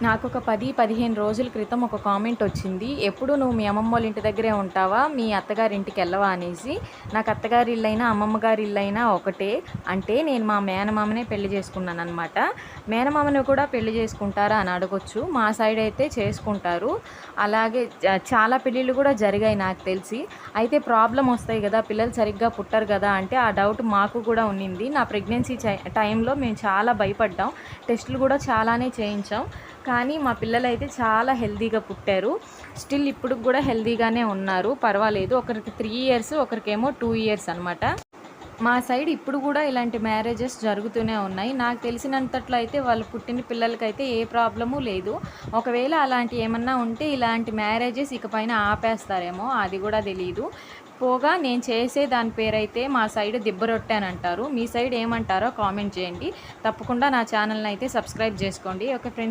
నాకొక 10, 15 రోజుల క్రితం ఒక కామెంట్ వచ్చింది. "ఎప్పుడు నువ్వు మీ అమ్మమ్మోళ్ళ ఇంటి దగ్గరే ఉంటావా? మీ అత్తగారింటికెళ్ళవా?" అనేసి. నాకు అత్తగారి ఇల్లైనా, అమ్మమ్మ గారి ఇల్లైనా ఒకటే. అంటే నేను మా మేనమామనే పెళ్లి చేసుకున్నాననమాట. మేనమామని కూడా పెళ్లి చేసుకుంటారా అని అడగొచ్చు. మా సైడ్ అయితే చేసుకుంటారు. అలాగే చాలా పెళ్ళిళ్ళు కూడా జరిగాయి నాకు తెలిసి. అయితే ప్రాబ్లమ్ వస్తాయి గదా! పిల్లలు సరిగ్గా పుట్టరు గదా! అంటే ఆ డౌట్ మాకు కూడా ఉన్నింది. నా ప్రెగ్నెన్సీ టైంలో మేము చాలా భయపడ్డాం. టెస్టులు కూడా చాలానే చేయించాం. కానీ మా పిల్లలైతే చాలా హెల్తీగా పుట్టారు. స్టిల్ ఇప్పటికి కూడా హెల్తీగానే ఉన్నారు. పర్వాలేదు. ఒకరికి 3 ఇయర్స్, ఒకరికేమో 2 ఇయర్స్ అనమాట. మా సైడ్ ఇప్పుడు కూడా ఇలాంటి మ్యారేజెస్ జరుగుతూనే ఉన్నాయి. నాకు తెలిసినంతట్లో అయితే వాళ్ళు పుట్టిన పిల్లలకైతే ఏ ప్రాబ్లము లేదు. ఒకవేళ అలాంటి ఏమన్నా ఉంటే ఇలాంటి మ్యారేజెస్ ఇకపైన ఆపేస్తారేమో అది కూడా తెలీదు. పోగా నేను చేసే దాని పేరైతే మా సైడ్ దిబ్బ రొట్టె అని అంటారు. మీ సైడ్ ఏమంటారో కామెంట్ చేయండి. తప్పకుండా నా ఛానల్‌ని అయితే సబ్స్క్రైబ్ చేసుకోండి. Okay friends.